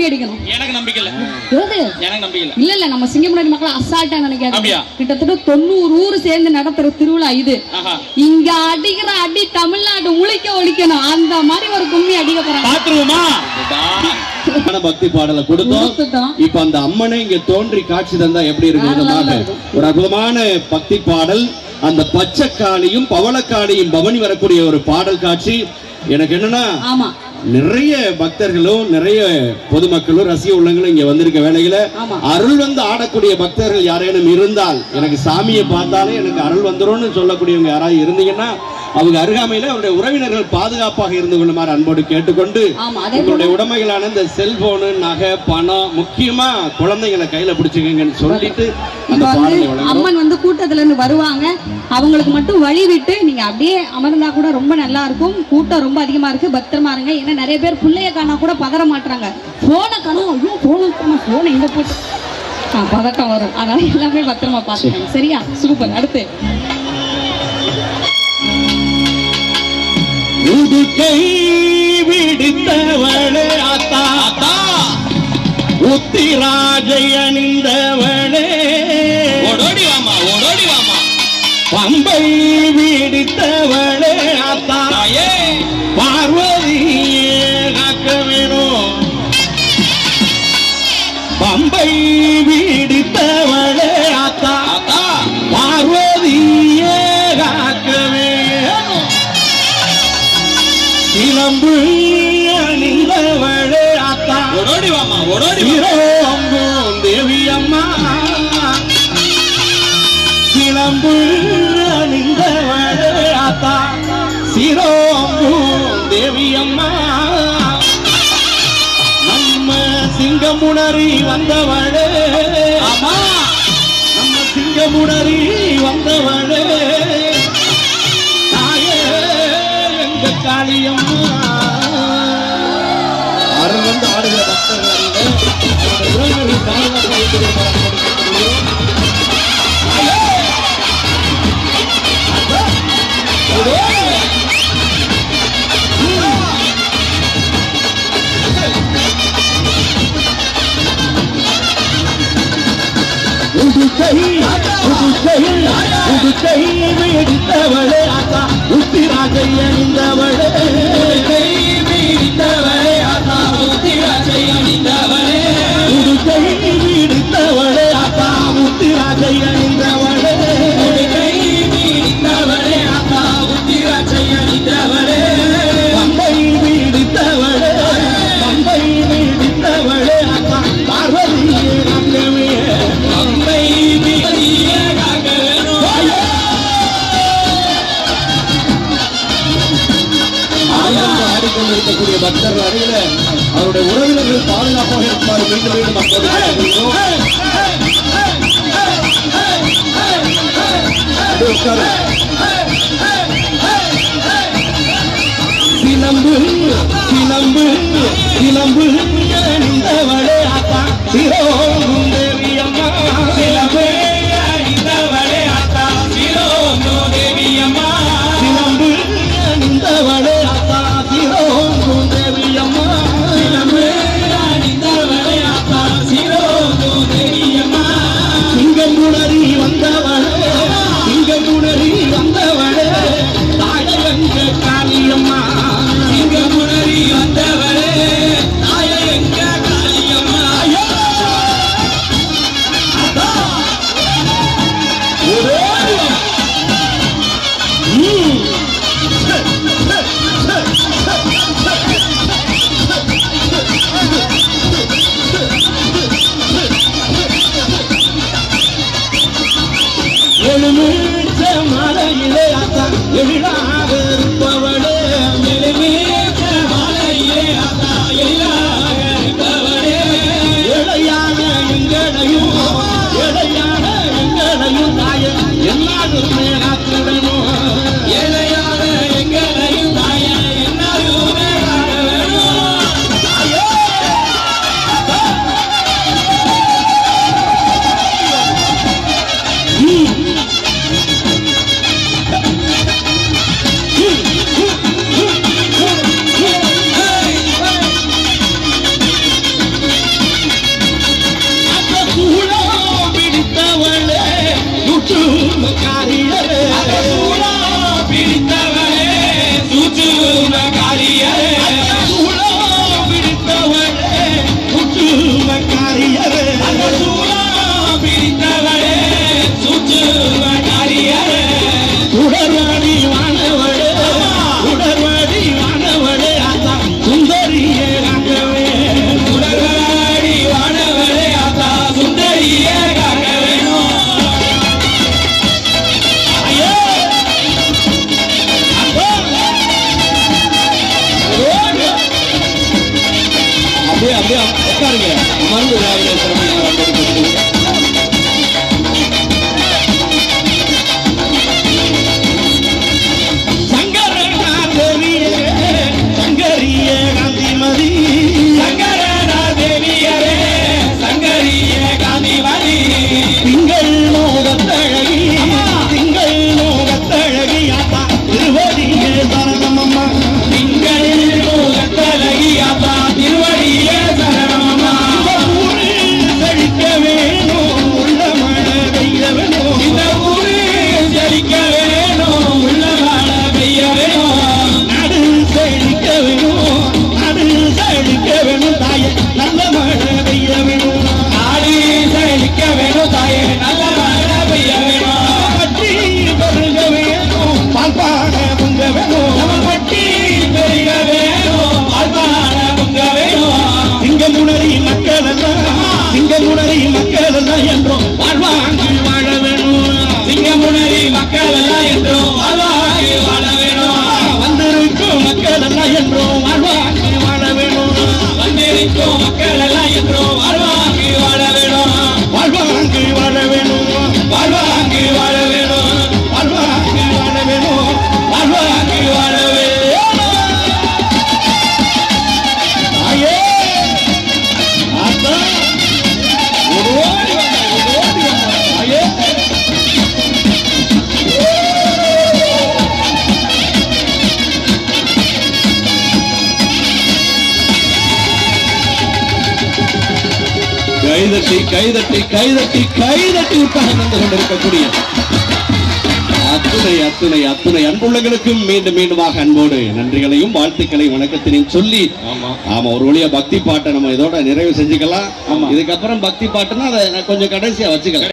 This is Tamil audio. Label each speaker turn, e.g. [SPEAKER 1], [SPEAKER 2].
[SPEAKER 1] கும்மி அடிக்கணும். எனக்கு நம்பிக்கை இல்ல. எனக்கு நம்பிக்கை இல்ல. இல்ல நம்ம சிங்கமுனரி மக்கள் அசால்ட்டா நினைக்காதீங்க. கிட்டத்தட்ட 90 ஊர் சேர்ந்து நடத்துற திருவிழா இது. இங்க அடிக்கிற அடி தமிழ்நாடு முழிக்க ஒழிக்கணும். அந்த மாதிரி ஒரு கும்மி அடிக்க போறாங்க. பாத்துருவோமா?
[SPEAKER 2] பக்தி பாடலை கொடுத்தோம். இப்ப அந்த அம்மனை இங்க தோன்றி காட்சி தந்தா எப்படி இருக்கு? ஒரு அற்புதமான பக்தி பாடல். அந்த பச்சைக்காளியும் பவளக்காளியும் பவனி வரக்கூடிய ஒரு பாடல் காட்சி. எனக்கு என்னன்னா நிறைய பக்தர்களும் நிறைய பொதுமக்களும் ரசிக உள்ளங்களும் இங்க வந்திருக்க வேளையில அருள் வந்து ஆடக்கூடிய பக்தர்கள் யாரேனும் இருந்தால், எனக்கு சாமியை பார்த்தாலே எனக்கு அருள் வந்துரும்னு சொல்லக்கூடியவங்க யாராவது இருந்தீங்கன்னா அவங்க அருகாமையில அவருடைய உறவினர்கள் பாதுகாப்பாக இருந்து கொள்ளுமாறு அன்போடு கேட்டுக்கொண்டு, உங்களுடைய உடைமைகளான இந்த செல்போனு, நகை, பணம், முக்கியமா குழந்தைகளை கையில பிடிச்சுக்கங்கன்னு சொல்லிட்டு
[SPEAKER 1] அம்மன் வந்து கூட்டத்துல இருந்து வருவாங்க. அவங்களுக்கு மட்டும் வழி விட்டு நீங்க அப்படியே அமர்ந்தா கூட ரொம்ப நல்லா இருக்கும். கூட்டம் ரொம்ப அதிகமா இருக்கு, பத்திரமா இருங்க. ஏன்னா நிறைய பேர் பிள்ளைய காணா கூட பதற மாட்டாங்க. போனை காணும், ஐயோ போனை இங்க போட்டு பதட்டம் வரும். அதனால எல்லாமே பத்திரமா பாத்துக்கோங்க. சரியா? சூப்பர். அடுத்து
[SPEAKER 2] உடுக்கை விடுத்தவளே ஆத்தா, உத்திராஜை அணிந்தவளே ஓடோடி வாமா, ஓடோடி வாமா. பம்பை விடுத்தவளே ஆத்தா, பார்வதியே காக்க வேணும். பம்பை விடுத்தவளே ஆத்தா, பார்வதியே காக்க வேணும். இளம்பு அணிந்தவளே ஆத்தா, ஓடோடி வாமா, ஓடோடி வாமா. தேவி அம்மா, இளம்பு அணிந்தவளே ஆத்தா, சிரோம்பு தேவி அம்மா. நம்ம சிங்கமுனரி வந்தவளே, ஆமா நம்ம சிங்கமுனரி வந்தவளே, தாயே எங்க காளியம்மா. அருள் வந்து ஆடுகிற பக்தர்கள் உடுக்கை விடுத்தவளே ஆத்தா, உத்திராஜை அணிந்தவளே, விடுத்தவளே ஆத்தா, உத்திராஜை அணிந்தவளே, உடுக்கை விடுத்தவளே ஆத்தா, உத்திராஜை அணிந்தவளே, உடுக்கை விடுத்தவளே ஆத்தா, உத்திராஜை அணிந்தவளே, பம்பை விடுத்தவளே, பம்பை விடுத்தவளே ஆத்தா, பார்வதியே காக்கவே, பம்பை விடுத்தவளே காக்க வேணும். ஆடிக்கொண்டிருக்கக்கூடிய பக்தர்கள் அருகில அவருடைய உறவினர்கள் பாதுகாப்பாக இருக்குமாறு மீண்டும் மீண்டும் மக்கள் சிலம்பு சிலம்பு சிலம்பு அணிந்தவளே ஆத்தா, சிரோங்கும் தேவி அம்மா, சிலம்பு அணிந்தவளே ஆத்தா, சிரோங்கும் தேவி அம்மா, சிலம்பு அணிந்தவளே ஆத்தா, சிரோங்கும் தேவி அம்மா, சிலம்பு அணிந்தவளே ஆத்தா, சிரோங்கும் தேவி அம்மா. சிங்கமுனரி வந்தவளே, சிங்கமுனரி வந்தவளே, தாயங்க காளியம்மா, சிங்கமுனரி வந்தவளே, தாயங்க காளியம்மா. எழுமீச்ச மலையிலே ஆத்தா, எழிலாக இருப்பவளே, எழுமீச்ச மலையிலே ஆத்தா, எழிலாக இருப்பவளே, எழையான எங்களையும், எழையான எங்களையும் தாய எல்லாருமே காக்கணும், எழையான எங்களையும் தாய எல்லாருமே காக்க வேணும். பிடித்தவளே சூட்சுமக்காரியரே பிடித்தவளே சூட்சுமக்காரியரே பிடித்தவளே சூட்சுமக்காரியரே பிடித்தவளே சூட்சுமக்காரியரே உடற்வாடி வானவளே உடற்வாடி வானவளே ஆத்தா சுந்தரியே காக்கவே உடற்வாடி வானவளே ஆத்தா சுந்தரியே காக்க வேணும் ஐயோ அப்படியே அப்படியே உட்காருங்க அமர்ந்து கைதட்டி கைதட்டி கைதட்டி உற்சாகம் தந்து கொண்டிருக்கக்கூடிய அத்துணை அத்துணை அத்துணை அன்புள்ளங்களுக்கும் மீண்டும் மீண்டுமாக அன்போடு நன்றிகளையும் வாழ்த்துக்களையும் வணக்கத்தினையும் சொல்லி ஆமா ஒரு வழியா பக்தி பாட்டை நம்ம இதோட நிறைவு செஞ்சுக்கலாம். இதுக்கப்புறம் பக்தி பாட்டுன்னா அதை கொஞ்சம் கடைசியா வச்சுக்கலாம்.